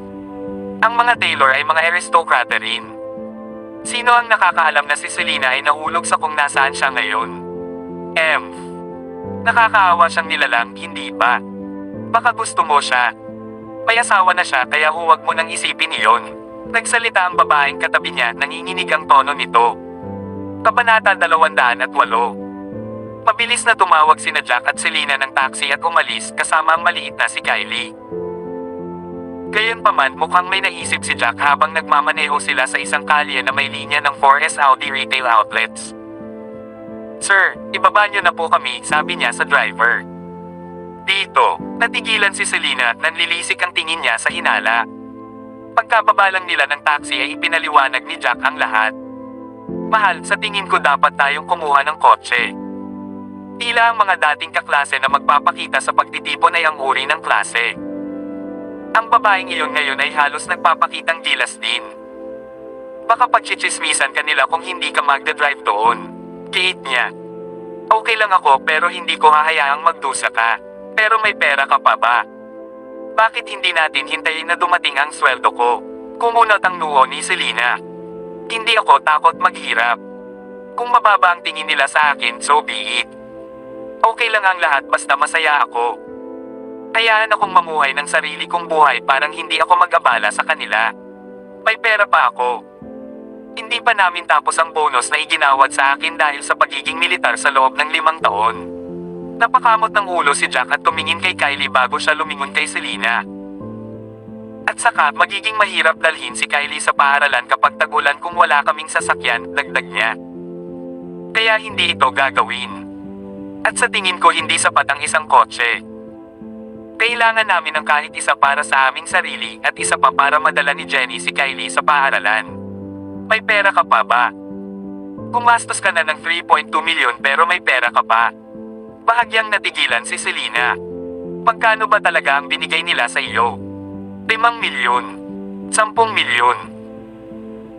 Ang mga Taylor ay mga aristokrata rin. Sino ang nakakaalam na si Selena ay nahulog sa kung nasaan siya ngayon? Nakakaawa siyang nilalang, hindi ba? Baka gusto mo siya. May asawa na siya kaya huwag mo nang isipin iyon. Nagsalita ang babaeng katabi niya, nanginginig ang tono nito. Kabanata 208. Mabilis na tumawag sina Jack at Selena ng taxi at umalis kasama ang maliit na si Kylie. Gayunpaman, mukhang may naisip si Jack habang nagmamaneho sila sa isang kalye na may linya ng 4S Audi retail outlets. Sir, ibaba niyo na po kami, sabi niya sa driver. Dito, natigilan si Selena, nanlilisik ang tingin niya sa hinala. Pagkababa lang nila ng taxi ay ipinaliwanag ni Jack ang lahat. Mahal, sa tingin ko dapat tayong kumuha ng kotse. Tila ang mga dating kaklase na magpapakita sa pagtitipon ay ang uri ng klase. Ang babaeng iyon ngayon ay halos nagpapakitang gilas din. Baka pagchichismisan ka nila kung hindi ka magdadrive doon. Kiit niya. Okay lang ako pero hindi ko hahayaang magdusa ka. Pero may pera ka pa ba? Bakit hindi natin hintayin na dumating ang sweldo ko? Kumunot ang noo ni Selena. Hindi ako takot maghirap. Kung mababa ang tingin nila sa akin, so be it. Okay lang ang lahat basta masaya ako. Hayaan akong mamuhay ng sarili kong buhay parang hindi ako mag-abala sa kanila. May pera pa ako. Hindi pa namin tapos ang bonus na iginawad sa akin dahil sa pagiging militar sa loob ng 5 taon. Napakamot ng ulo si Jack at tumingin kay Kylie bago siya lumingon kay Selena. At saka, magiging mahirap dalhin si Kylie sa paaralan kapag tagulan kung wala kaming sasakyan, dagdag niya. Kaya hindi ito gagawin. At sa tingin ko hindi sapat ang isang kotse. Kailangan namin ng kahit isa para sa aming sarili at isa pa para madala ni Jenny si Kylie sa paaralan. May pera ka pa ba? Gumastos ka na ng 3.2 milyon pero may pera ka pa. Bahagyang natigilan si Selena. Magkano ba talaga ang binigay nila sa iyo? 5 milyon? 10 milyon?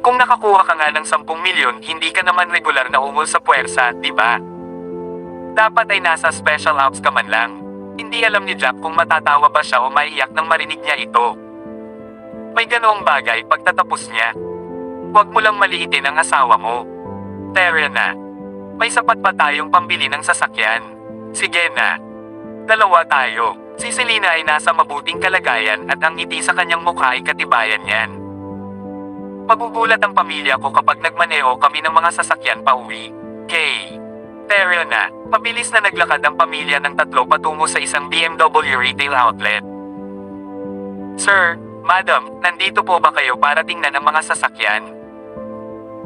Kung nakakuha ka nga ng 10 milyon, hindi ka naman regular na ungol sa puwersa, di ba? Dapat ay nasa special ops ka man lang. Hindi alam ni Jack kung matatawa ba siya o maiiyak nang marinig niya ito. May ganoong bagay pagtatapos niya. Huwag mo lang maliitin ang asawa mo. Tara na. May sapat pa tayong pambili ng sasakyan. Sige na. 2 tayo. Si Selena ay nasa mabuting kalagayan at ang ngiti sa kanyang mukha ay katibayan niyan. Magugulat ang pamilya ko kapag nagmaneho kami ng mga sasakyan pa uwi. Kay. Tara na, mabilis na naglakad ang pamilya ng 3 patungo sa isang BMW retail outlet. Sir, Madam, nandito po ba kayo para tingnan ang mga sasakyan?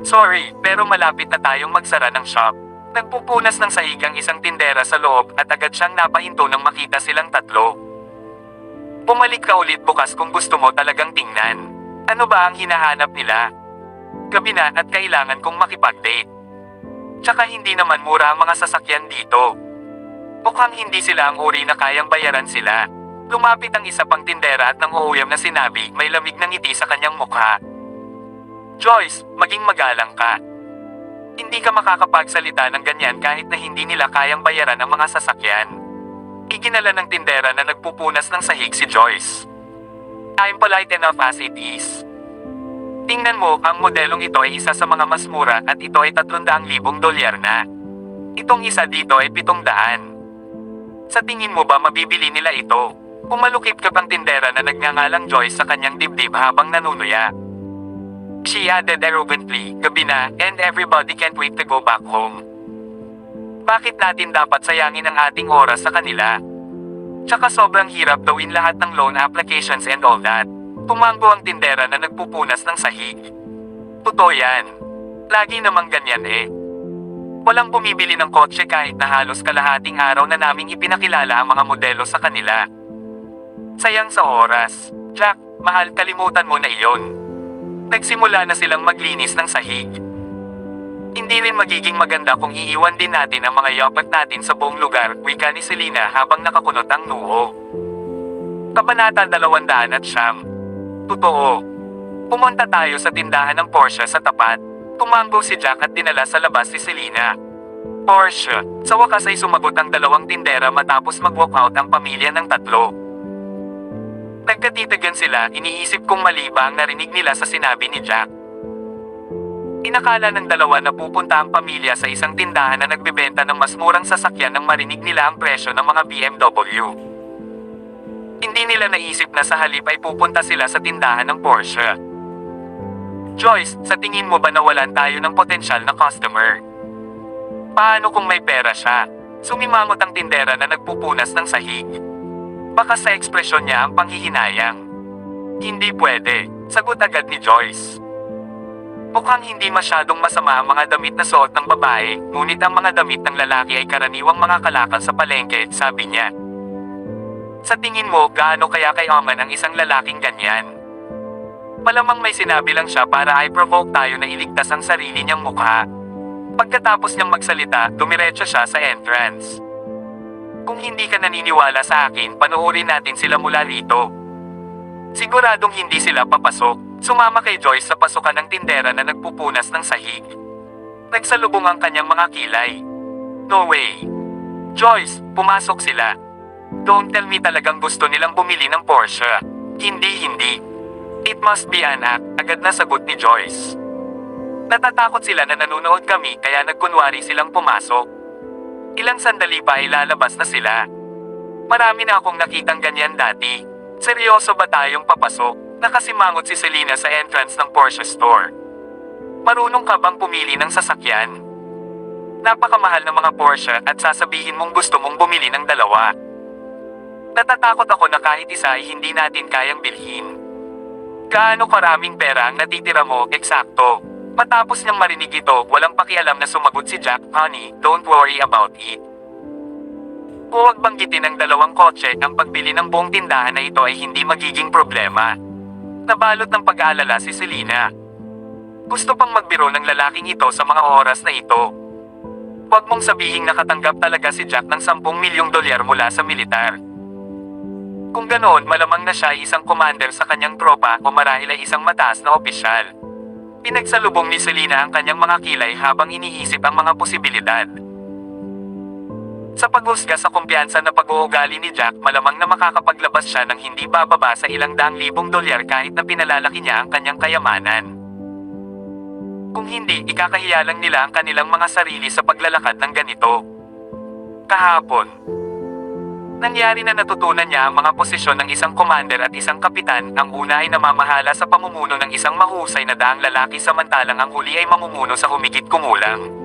Sorry, pero malapit na tayong magsara ng shop. Nagpupunas ng sahig ang isang tindera sa loob at agad siyang napahinto nang makita silang 3. Bumalik ka ulit bukas kung gusto mo talagang tingnan. Ano ba ang hinahanap nila? Gabi na at kailangan kong makipag-date. Tsaka hindi naman mura ang mga sasakyan dito. Mukhang hindi sila ang uri na kayang bayaran sila. Lumapit ang isa pang tindera at nang uuyam na sinabi, may lamig na ngiti sa kanyang mukha. Joyce, maging magalang ka. Hindi ka makakapagsalita ng ganyan kahit na hindi nila kayang bayaran ang mga sasakyan. Iginala ng tindera na nagpupunas ng sahig si Joyce. I'm polite enough as it is. Tingnan mo, ang modelong ito ay isa sa mga mas mura at ito ay $300,000 na. Itong isa dito ay 700. Sa tingin mo ba mabibili nila ito? Pumalukip ka pang tindera na nagngangalang Joyce sa kanyang dibdib habang nanunuya. She added arrogantly, gabi na, and everybody can't wait to go back home. Bakit natin dapat sayangin ang ating oras sa kanila? Tsaka sobrang hirap gawin lahat ng loan applications and all that. Tumanggo ang tindera na nagpupunas ng sahig. Totoo yan. Lagi namang ganyan eh. Walang bumibili ng kotse kahit na halos kalahating araw na naming ipinakilala ang mga modelo sa kanila. Sayang sa oras. Jack, mahal, kalimutan mo na iyon. Nagsimula na silang maglinis ng sahig. Hindi rin magiging maganda kung iiwan din natin ang mga yapat natin sa buong lugar, wika ni Selena habang nakakunot ang noo. Kabanata 209. Totoo. Pumunta tayo sa tindahan ng Porsche sa tapat. Tumanggo si Jack at dinala sa labas si Selena. Porsche. Sa wakas ay sumagot ang dalawang tindera matapos mag-walk out ang pamilya ng tatlo. Nagkatitagan sila, iniisip kung mali ba ang narinig nila sa sinabi ni Jack. Inakala ng dalawa na pupunta ang pamilya sa isang tindahan na nagbebenta ng mas murang sasakyan nang marinig nila ang presyo ng mga BMW. Hindi nila naisip na sa halip ay pupunta sila sa tindahan ng Porsche. Joyce, sa tingin mo ba nawalan tayo ng potensyal na customer? Paano kung may pera siya? Sumimangot ang tindera na nagpupunas ng sahig. Baka sa ekspresyon niya ang panghihinayang. Hindi pwede, sagot agad ni Joyce. Mukhang hindi masyadong masama ang mga damit na suot ng babae, ngunit ang mga damit ng lalaki ay karaniwang mga kalakal sa palengke, sabi niya. Sa tingin mo, gaano kaya kayaman ang isang lalaking ganyan? Malamang may sinabi lang siya para i-provoke tayo na iligtas ang sarili niyang mukha. Pagkatapos niyang magsalita, dumiretso siya sa entrance. Kung hindi ka naniniwala sa akin, panoorin natin sila mula rito. Siguradong hindi sila papasok. Sumama kay Joyce sa pasukan ng tindera na nagpupunas ng sahig. Nagsalubong ang kanyang mga kilay. No way. Joyce, pumasok sila. Don't tell me talagang gusto nilang bumili ng Porsche. Hindi. It must be an act, agad na sagot ni Joyce. Natatakot sila na nanonood kami kaya nagkunwari silang pumasok. Ilang sandali pa ay lalabas na sila. Marami na akong nakitang ganyan dati. Seryoso ba tayong papasok? Nakasimangot si Selena sa entrance ng Porsche store. Marunong ka bang pumili ng sasakyan? Napakamahal ng mga Porsche at sasabihin mong gusto mong bumili ng dalawa. Natatakot ako na kahit isa ay hindi natin kayang bilhin. Gaano karaming pera ang natitira mo, eksakto? Matapos niyang marinig ito, walang pakialam na sumagot si Jack, honey, don't worry about it. Huwag banggitin ng dalawang kotse, ang pagbili ng buong tindahan na ito ay hindi magiging problema. Nabalot ng pag-aalala si Selena. Gusto pang magbiro ng lalaking ito sa mga oras na ito. Huwag mong sabihing nakatanggap talaga si Jack ng 10 milyong dolyar mula sa militar. Kung ganoon, malamang na siya ay isang commander sa kanyang tropa o marahil ay isang mataas na opisyal. Pinagsalubong ni Selena ang kanyang mga kilay habang iniisip ang mga posibilidad. Sa paghusga sa kumpiyansa na pag-uugali ni Jack, malamang na makakapaglabas siya ng hindi bababa sa ilang daang libong dolyar kahit na pinalalaki niya ang kanyang kayamanan. Kung hindi, ikakahiya lang nila ang kanilang mga sarili sa paglalakad ng ganito. Kahapon, nangyari na natutunan niya ang mga posisyon ng isang commander at isang kapitan. Ang una ay namamahala sa pamumuno ng isang mahusay na daang lalaki samantalang ang huli ay mamumuno sa humigit kumulang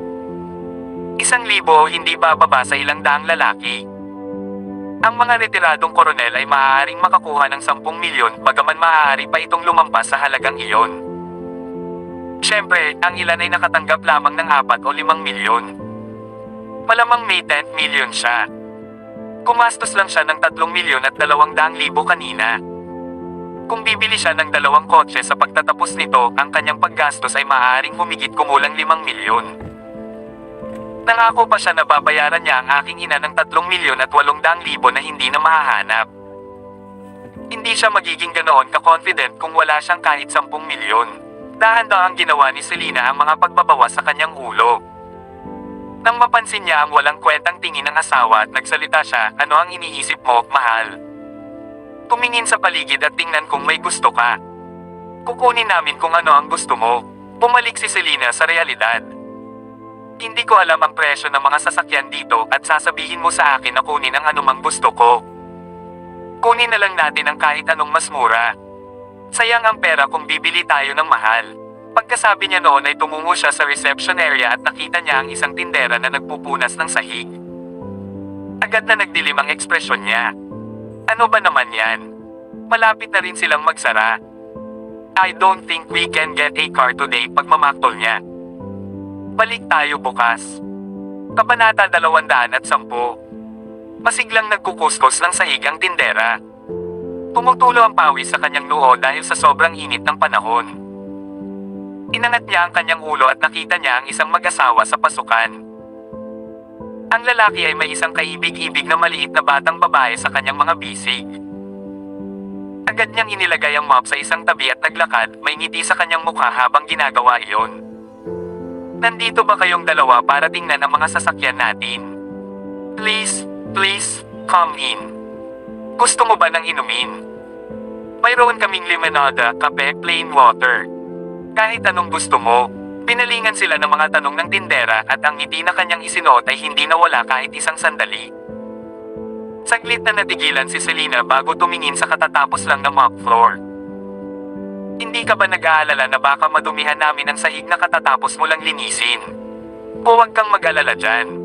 1,000 o hindi bababa sa ilang daang lalaki. Ang mga retiradong koronel ay maaaring makakuha ng 10 milyon bagaman maaari pa itong lumampas sa halagang iyon. Siyempre, ang ilan ay nakatanggap lamang ng 4 o 5 milyon. Malamang may 10 milyon siya. Kumastos lang siya ng 3 milyon at 200,000 kanina. Kung bibili siya ng 2 kotse sa pagtatapos nito, ang kanyang paggastos ay maaaring humigit kumulang 5 milyon. Nangako pa siya na babayaran niya ang aking ina ng 3 milyon at 800,000 na hindi na mahahanap. Hindi siya magiging ganoon ka-confident kung wala siyang kahit 10 milyon. Dahan-dahang ginawa ni Selena ang mga pagbabawas sa kanyang ulo. Nang mapansin niya ang walang kwentang tingin ng asawa at nagsalita siya, ano ang iniisip mo, mahal? Tumingin sa paligid at tingnan kung may gusto ka. Kukunin namin kung ano ang gusto mo. Bumalik si Selena sa realidad. Hindi ko alam ang presyo ng mga sasakyan dito at sasabihin mo sa akin na kunin ang anumang gusto ko. Kunin na lang natin ang kahit anong mas mura. Sayang ang pera kung bibili tayo ng mahal. Pagkasabi niya noon ay tumungo siya sa reception area at nakita niya ang isang tindera na nagpupunas ng sahig. Agad na nagdilim ang ekspresyon niya. Ano ba naman yan? Malapit na rin silang magsara. I don't think we can get a car today, pagmamaktol niya. Balik tayo bukas. Kabanata 210. Masiglang nagkukuskos ng sahig ang tindera. Tumutulo ang pawis sa kanyang noo dahil sa sobrang init ng panahon. Inangat niya ang kanyang ulo at nakita niya ang isang mag-asawa sa pasukan. Ang lalaki ay may isang kaibig-ibig na maliit na batang babae sa kanyang mga bisig. Agad niyang inilagay ang mop sa isang tabi at naglakad, may ngiti sa kanyang mukha habang ginagawa iyon. Nandito ba kayong dalawa para tingnan ang mga sasakyan natin? Please, come in. Gusto mo ba ng inumin? Mayroon kaming limonada, kape, plain water. Kahit anong gusto mo. Pinalingan sila ng mga tanong ng tindera at ang ngiti na kanyang isinuot ay hindi nawala kahit isang sandali. Saglit na natigilan si Selena bago tumingin sa katatapos lang na mop floor. Hindi ka ba nag-aalala na baka madumihan namin ang sahig na katatapos mo lang linisin? Huwag kang mag-alala dyan.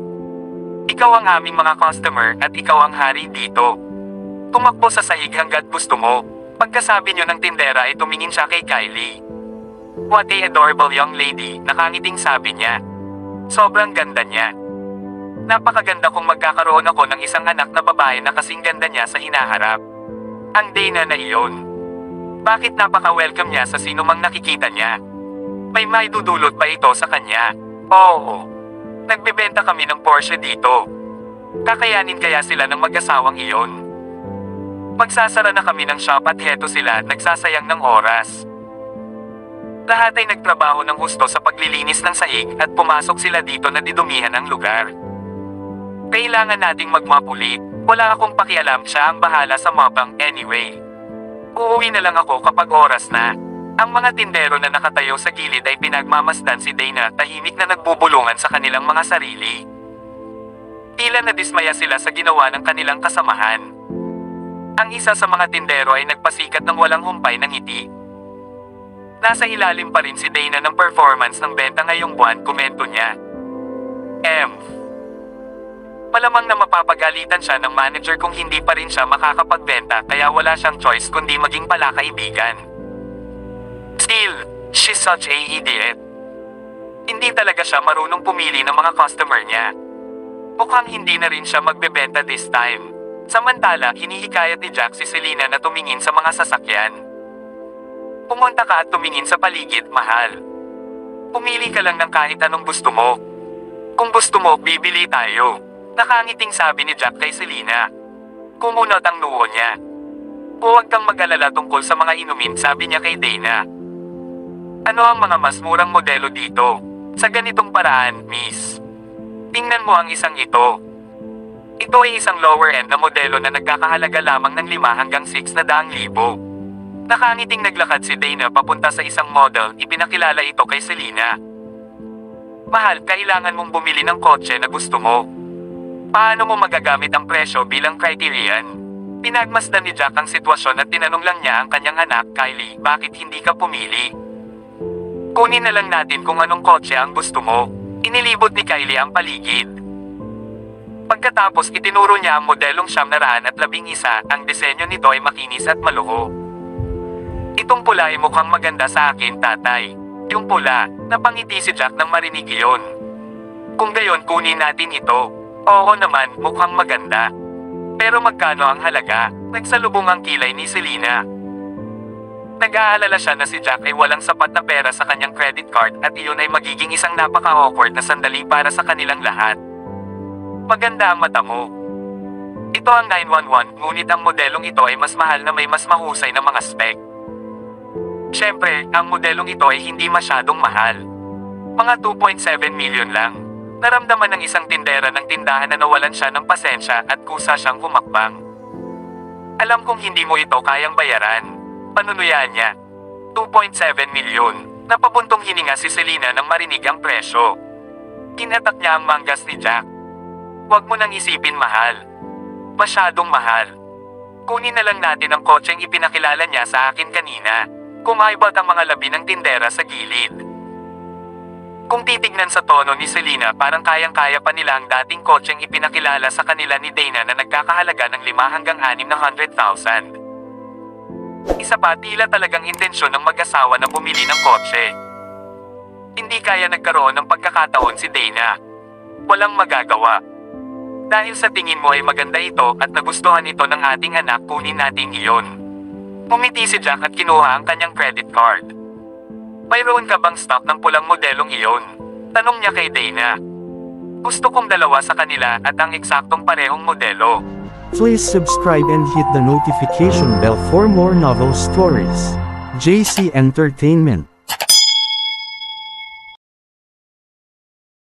Ikaw ang aming mga customer at ikaw ang hari dito. Tumakbo sa sahig hanggat gusto mo. Pagkasabi niyo ng tindera ay tumingin siya kay Kylie. What a adorable young lady, nakangiting sabi niya. Sobrang ganda niya. Napakaganda kung magkakaroon ako ng isang anak na babae na kasing ganda niya sa hinaharap. Ang Dana na iyon. Bakit napaka-welcome niya sa sinumang nakikita niya? May maidudulot ba ito sa kanya? Oo. Nagbebenta kami ng Porsche dito. Kakayanin kaya sila ng mag-asawang iyon? Magsasara na kami ng shop at heto sila nagsasayang ng oras. Lahat ay nagtrabaho ng husto sa paglilinis ng sahig at pumasok sila dito na didumihan ang lugar. Kailangan nating magmapulit. Wala akong pakialam, siya ang bahala sa mapang anyway. Uuwi na lang ako kapag oras na. Ang mga tindero na nakatayo sa gilid ay pinagmamasdan si Dana, tahimik na nagbubulungan sa kanilang mga sarili. Tila nadismaya sila sa ginawa ng kanilang kasamahan. Ang isa sa mga tindero ay nagpasikat ng walang humpay ng ngiti. Nasa ilalim pa rin si Dana ng performance ng benta ngayong buwan, komento niya. Malamang na mapapagalitan siya ng manager kung hindi pa rin siya makakapagbenta, kaya wala siyang choice kundi maging palakaibigan. Still, she's such a idiot. Hindi talaga siya marunong pumili ng mga customer niya. Mukhang hindi na rin siya magbebenta this time. Samantala, hinihikayat ni Jack si Selena na tumingin sa mga sasakyan. Pumunta ka at tumingin sa paligid, mahal. Pumili ka lang ng kahit anong gusto mo. Kung gusto mo, bibili tayo. Nakangiting sabi ni Jack kay Selena. Kumunot ang noo niya. Huwag kang mag-alala tungkol sa mga inumin, sabi niya kay Dana. Ano ang mga mas murang modelo dito? Sa ganitong paraan, miss. Tingnan mo ang isang ito. Ito ay isang lower end na modelo na nagkakahalaga lamang ng 5 hanggang 600,000. Nakangiting naglakad si Dana papunta sa isang model, ipinakilala ito kay Selena. Mahal, kailangan mong bumili ng kotse na gusto mo. Paano mo magagamit ang presyo bilang criterion? Pinagmasdan ni Jack ang sitwasyon at tinanong lang niya ang kanyang anak, Kylie, bakit hindi ka pumili? Kunin na lang natin kung anong kotse ang gusto mo. Inilibot ni Kylie ang paligid. Pagkatapos itinuro niya ang modelong 711, ang disenyo nito ay makinis at maluho. Itong pula ay mukhang maganda sa akin, tatay. Yung pula, napangiti si Jack nang marinig iyon. Kung gayon, kunin natin ito. Oo naman, mukhang maganda. Pero magkano ang halaga? Nagsalubong ang kilay ni Selena. Nag-aalala siya na si Jack ay walang sapat na pera sa kanyang credit card at iyon ay magiging isang napaka-awkward na sandali para sa kanilang lahat. Maganda ang mata mo. Ito ang 911, ngunit ang modelong ito ay mas mahal na may mas mahusay na mga spec. Siyempre, ang modelong ito ay hindi masyadong mahal. Mga 2.7 million lang. Naramdaman ng isang tindera ng tindahan na nawalan siya ng pasensya at kusa siyang humakbang. Alam kong hindi mo ito kayang bayaran. Panunuyaan niya. 2.7 milyon. Napabuntong hininga si Selena nang marinig ang presyo. Kinatak niya ang manggas ni Jack. Huwag mo nang isipin mahal. Masyadong mahal. Kunin na lang natin ang kotseng ipinakilala niya sa akin kanina. Kumaibot ang mga labi ng tindera sa gilid. Kung titignan sa tono ni Selena, parang kayang-kaya pa nila ang dating kotseng ipinakilala sa kanila ni Dana na nagkakahalaga ng 5 hanggang 6 na 100,000. Isa pa, tila talagang intensyon ng mag-asawa na bumili ng kotse. Hindi kaya nagkaroon ng pagkakataon si Dana. Walang magagawa. Dahil sa tingin mo ay maganda ito at nagustuhan ito ng ating anak, kunin natin iyon. Pumiti si Jack at kinuha ang kanyang credit card. Mayroon ka bang stock ng pulang modelong iyon? Tanong niya kay Dana. Gusto kong dalawa sa kanila at ang eksaktong parehong modelo. Please subscribe and hit the notification bell for more novel stories. JC Entertainment.